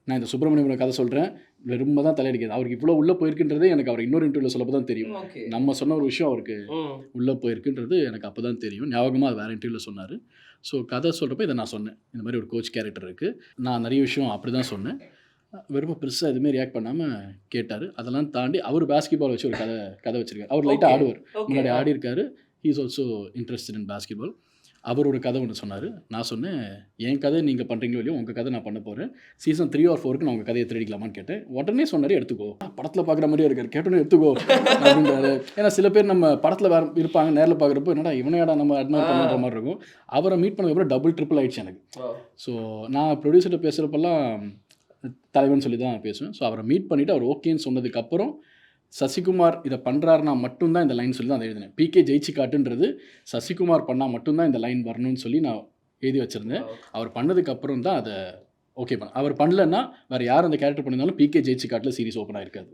நான் இந்த சுப்பிரமணியம் கதை சொல்கிறேன், ரொம்ப தான் தலையடிக்குது. அவருக்கு இவ்வளோ உள்ளே போயிருக்குன்றதே எனக்கு அவர் இன்னொரு இன்டர்வியூவில் சொல்லப்போ தான் தெரியும். ஓகே. நம்ம சொன்ன ஒரு விஷயம் அவருக்கு உள்ளே போயிருக்குன்றது எனக்கு அப்போ தான் தெரியும். ஞாபகமாக அது வேறு இன்டர்வியூவில் சொன்னார். ஸோ கதை சொல்கிறப்ப இதை நான் சொன்னேன். இந்த மாதிரி ஒரு கோச் கேரக்டர் இருக்குது. நான் நிறைய விஷயம் அப்படி தான் சொன்னேன். வெறும் பெருசாக எதுவுமே ரியாக்ட் பண்ணாமல் கேட்டார். அதெல்லாம் தாண்டி அவர் பாஸ்கெட் பால் வச்சு ஒரு கதை வச்சிருக்காரு. அவர் லைட்டாக ஆடுவார். முன்னாடி ஆடி இருக்காரு. He is also interested in basketball. அவர் ஒரு கதை ஒன்று சொன்னார். நான் சொன்னேன், என் கதை நீங்கள் பண்ணுறீங்களோ இல்லையோ உங்கள் கதை நான் பண்ண போகிறேன். சீசன் 3 or 4க்கு நான் உங்கள் கதையை திருடிக்கலாமான்னு கேட்டேன். உடனே சொன்னார், எடுத்துக்கோ. படத்தில் பார்க்குற மாதிரியே இருக்கார். கேட்டோன்னே எடுத்துக்கோ அப்படின்றாரு. ஏன்னா சில பேர் நம்ம படத்தில் வேறு இருப்பாங்க, நேரில் பார்க்குறப்போ என்னடா இவனையாடா நம்ம அட்மையர் பண்ணுற மாதிரி இருக்கும். அவரை மீட் பண்ணதுக்கப்புறம் டபுள் ட்ரிபிள் ஆயிடுச்சு எனக்கு. ஸோ நான் ப்ரொடியூசர்கிட்ட பேசுகிறப்பெல்லாம் தலைவன் சொல்லி தான் பேசுவேன். ஸோ அவரை மீட் பண்ணிவிட்டு அவர் ஓகேன்னு சொன்னதுக்கப்புறம் சசிகுமார் இதை பண்ணுறாருனா மட்டும்தான் இந்த லைன் சொல்லி தான் அதை எழுதினேன். பிகே ஜெயிச்சு காட்டுன்றது சசிகுமார் பண்ணால் மட்டும்தான் இந்த லைன் வரணும்னு சொல்லி நான் எழுதி வச்சுருந்தேன். அவர் பண்ணதுக்கப்புறம் தான் அதை ஓகே பண்ண. அவர் பண்ணலன்னா வேறு யார் அந்த கேரக்டர் பண்ணியிருந்தாலும் பிகே ஜெயிச்சு காட்டில் சீரிஸ் ஓப்பன் ஆகிருக்காது.